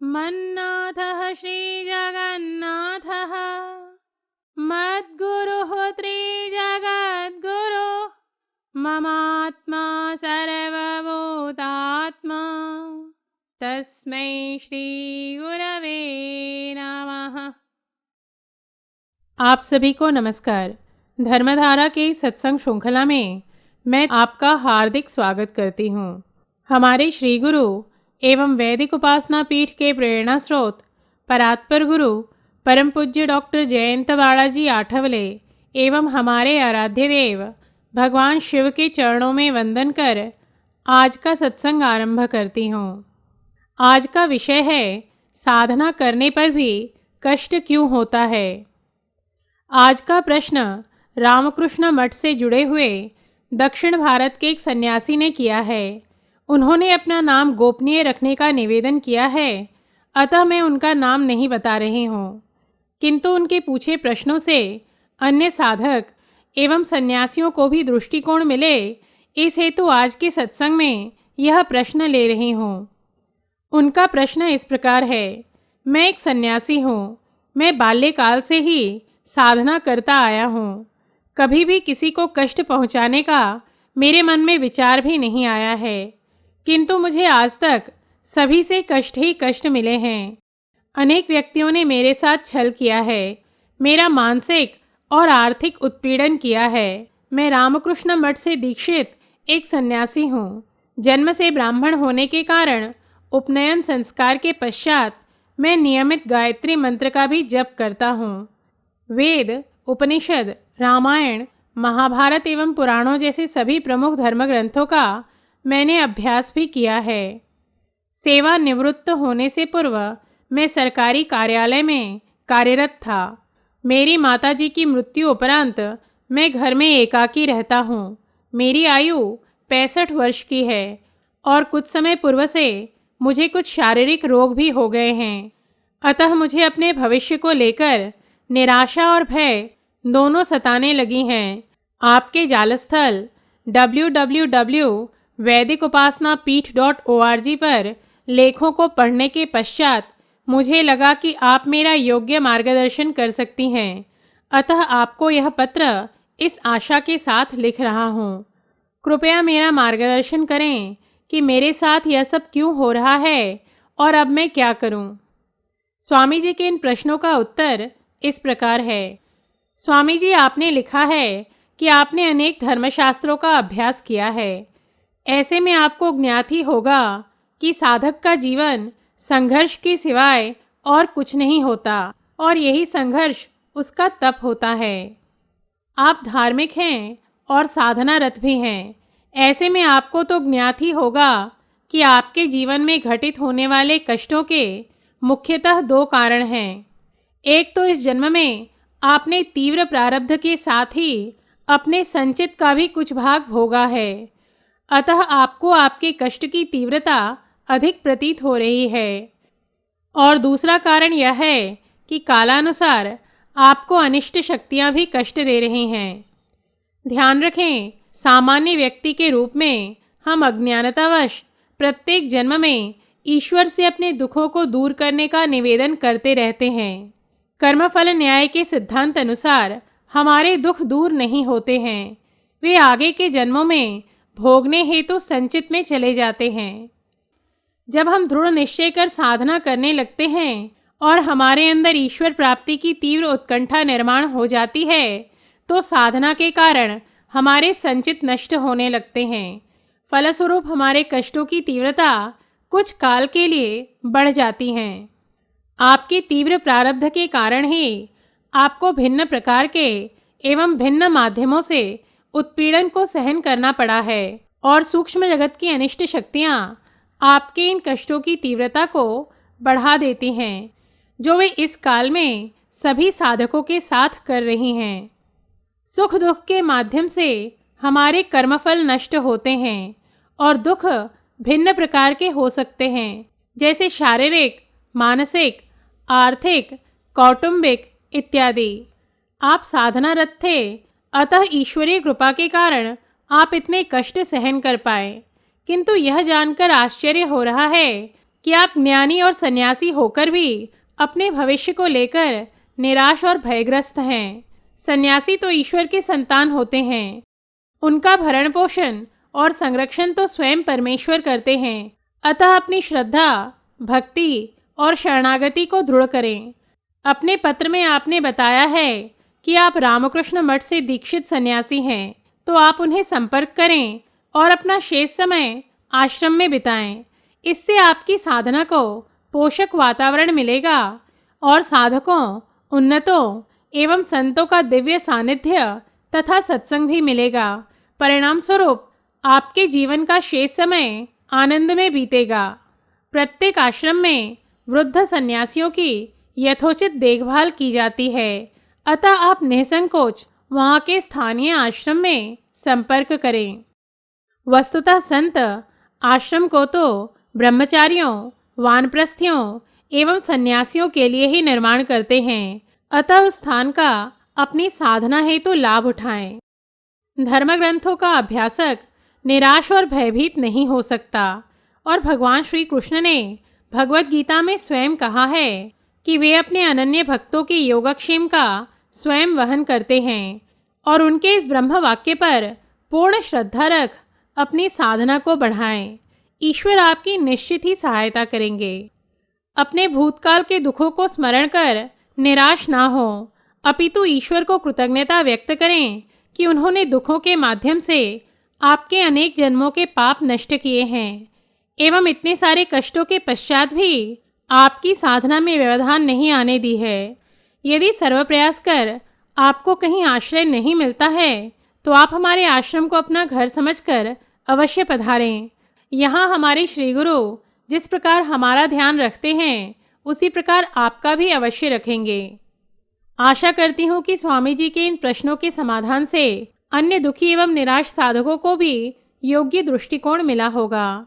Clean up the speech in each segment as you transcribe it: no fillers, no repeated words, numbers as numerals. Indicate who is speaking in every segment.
Speaker 1: मन्नाथः श्रीजगन्नाथः मद्गुरुः त्रिजगद्गुरुः ममात्मा सर्वभूतात्मा तस्मै श्री गुरवे नमः। आप सभी को नमस्कार। धर्मधारा के सत्संग श्रृंखला में मैं आपका हार्दिक स्वागत करती हूँ। हमारे श्री गुरु एवं वैदिक उपासना पीठ के प्रेरणा स्रोत परात्पर गुरु परम पूज्य डॉक्टर जयंत बालाजी आठवले एवं हमारे आराध्य देव भगवान शिव के चरणों में वंदन कर आज का सत्संग आरंभ करती हूँ। आज का विषय है साधना करने पर भी कष्ट क्यों होता है। आज का प्रश्न रामकृष्ण मठ से जुड़े हुए दक्षिण भारत के एक सन्यासी ने किया है। उन्होंने अपना नाम गोपनीय रखने का निवेदन किया है, अतः मैं उनका नाम नहीं बता रही हूँ, किंतु उनके पूछे प्रश्नों से अन्य साधक एवं सन्यासियों को भी दृष्टिकोण मिले, इस हेतु आज के सत्संग में यह प्रश्न ले रही हूँ। उनका प्रश्न इस प्रकार है। मैं एक सन्यासी हूँ। मैं बाल्यकाल से ही साधना करता आया हूँ। कभी भी किसी को कष्ट पहुँचाने का मेरे मन में विचार भी नहीं आया है, किंतु मुझे आज तक सभी से कष्ट ही कष्ट मिले हैं। अनेक व्यक्तियों ने मेरे साथ छल किया है, मेरा मानसिक और आर्थिक उत्पीड़न किया है। मैं रामकृष्ण मठ से दीक्षित एक सन्यासी हूँ। जन्म से ब्राह्मण होने के कारण उपनयन संस्कार के पश्चात मैं नियमित गायत्री मंत्र का भी जप करता हूँ। वेद, उपनिषद, रामायण, महाभारत एवं पुराणों जैसे सभी प्रमुख धर्म ग्रंथों का मैंने अभ्यास भी किया है। सेवा निवृत्त होने से पूर्व मैं सरकारी कार्यालय में कार्यरत था। मेरी माताजी की मृत्यु उपरांत मैं घर में एकाकी रहता हूँ। मेरी आयु 65 वर्ष की है और कुछ समय पूर्व से मुझे कुछ शारीरिक रोग भी हो गए हैं। अतः मुझे अपने भविष्य को लेकर निराशा और भय दोनों सताने लगी हैं। आपके जालस्थल www.vedikupasanapith.org पर लेखों को पढ़ने के पश्चात मुझे लगा कि आप मेरा योग्य मार्गदर्शन कर सकती हैं। अतः आपको यह पत्र इस आशा के साथ लिख रहा हूँ। कृपया मेरा मार्गदर्शन करें कि मेरे साथ यह सब क्यों हो रहा है और अब मैं क्या करूँ। स्वामी जी के इन प्रश्नों का उत्तर इस प्रकार है। स्वामी जी, आपने लिखा है कि आपने अनेक धर्मशास्त्रों का अभ्यास किया है। ऐसे में आपको ज्ञात ही होगा कि साधक का जीवन संघर्ष के सिवाय और कुछ नहीं होता और यही संघर्ष उसका तप होता है। आप धार्मिक हैं और साधनारत भी हैं। ऐसे में आपको तो ज्ञात ही होगा कि आपके जीवन में घटित होने वाले कष्टों के मुख्यतः 2 कारण हैं। एक तो इस जन्म में आपने तीव्र प्रारब्ध के साथ ही अपने संचित का भी कुछ भाग भोगा है, अतः आपको आपके कष्ट की तीव्रता अधिक प्रतीत हो रही है। और दूसरा कारण यह है कि कालानुसार आपको अनिष्ट शक्तियां भी कष्ट दे रही हैं। ध्यान रखें, सामान्य व्यक्ति के रूप में हम अज्ञानतावश प्रत्येक जन्म में ईश्वर से अपने दुखों को दूर करने का निवेदन करते रहते हैं। कर्मफल न्याय के सिद्धांत अनुसार हमारे दुख दूर नहीं होते हैं, वे आगे के जन्मों में भोगने हेतु संचित में चले जाते हैं। जब हम दृढ़ निश्चय कर साधना करने लगते हैं और हमारे अंदर ईश्वर प्राप्ति की तीव्र उत्कंठा निर्माण हो जाती है, तो साधना के कारण हमारे संचित नष्ट होने लगते हैं। फलस्वरूप हमारे कष्टों की तीव्रता कुछ काल के लिए बढ़ जाती हैं। आपके तीव्र प्रारब्ध के कारण ही आपको भिन्न प्रकार के एवं भिन्न माध्यमों से उत्पीड़न को सहन करना पड़ा है और सूक्ष्म जगत की अनिष्ट शक्तियाँ आपके इन कष्टों की तीव्रता को बढ़ा देती हैं, जो वे इस काल में सभी साधकों के साथ कर रही हैं। सुख दुख के माध्यम से हमारे कर्मफल नष्ट होते हैं और दुख भिन्न प्रकार के हो सकते हैं, जैसे शारीरिक, मानसिक, आर्थिक, कौटुंबिक इत्यादि। आप साधनारत थे, अतः ईश्वरीय कृपा के कारण आप इतने कष्ट सहन कर पाए, किंतु यह जानकर आश्चर्य हो रहा है कि आप ज्ञानी और सन्यासी होकर भी अपने भविष्य को लेकर निराश और भयग्रस्त हैं। सन्यासी तो ईश्वर के संतान होते हैं। उनका भरण पोषण और संरक्षण तो स्वयं परमेश्वर करते हैं। अतः अपनी श्रद्धा, भक्ति और शरणागति को दृढ़ करें। अपने पत्र में आपने बताया है कि आप रामकृष्ण मठ से दीक्षित सन्यासी हैं, तो आप उन्हें संपर्क करें और अपना शेष समय आश्रम में बिताएं। इससे आपकी साधना को पोषक वातावरण मिलेगा और साधकों, उन्नतों एवं संतों का दिव्य सानिध्य तथा सत्संग भी मिलेगा। परिणाम स्वरूप आपके जीवन का शेष समय आनंद में बीतेगा। प्रत्येक आश्रम में वृद्ध सन्यासियों की यथोचित देखभाल की जाती है, अतः आप निसंकोच वहाँ के स्थानीय आश्रम में संपर्क करें। वस्तुतः संत आश्रम को तो ब्रह्मचारियों, वानप्रस्थियों एवं सन्यासियों के लिए ही निर्माण करते हैं, अतः उस स्थान का अपनी साधना हेतु लाभ उठाएं। धर्म ग्रंथों का अभ्यासक निराश और भयभीत नहीं हो सकता, और भगवान श्री कृष्ण ने भगवत गीता में स्वयं कहा है कि वे अपने अनन्य भक्तों के योगक्षेम का स्वयं वहन करते हैं और उनके इस ब्रह्म वाक्य पर पूर्ण श्रद्धा रख अपनी साधना को बढ़ाएं। ईश्वर आपकी निश्चित ही सहायता करेंगे। अपने भूतकाल के दुखों को स्मरण कर निराश ना हो, अपितु ईश्वर को कृतज्ञता व्यक्त करें कि उन्होंने दुखों के माध्यम से आपके अनेक जन्मों के पाप नष्ट किए हैं एवं इतने सारे कष्टों के पश्चात भी आपकी साधना में व्यवधान नहीं आने दी है। यदि सर्वप्रयास कर आपको कहीं आश्रय नहीं मिलता है तो आप हमारे आश्रम को अपना घर समझकर अवश्य पधारें। यहाँ हमारे श्री गुरु जिस प्रकार हमारा ध्यान रखते हैं उसी प्रकार आपका भी अवश्य रखेंगे। आशा करती हूँ कि स्वामी जी के इन प्रश्नों के समाधान से अन्य दुखी एवं निराश साधकों को भी योग्य दृष्टिकोण मिला होगा।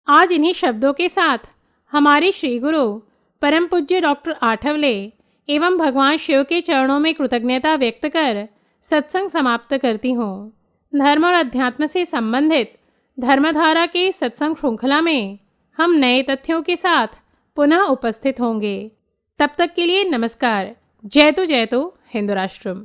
Speaker 1: आज इन्हीं शब्दों के साथ हमारे श्री गुरु परम पूज्य डॉक्टर आठवले एवं भगवान शिव के चरणों में कृतज्ञता व्यक्त कर सत्संग समाप्त करती हूँ। धर्म और अध्यात्म से संबंधित धर्मधारा के सत्संग श्रृंखला में हम नए तथ्यों के साथ पुनः उपस्थित होंगे। तब तक के लिए नमस्कार। जय तो हिंदू राष्ट्रम।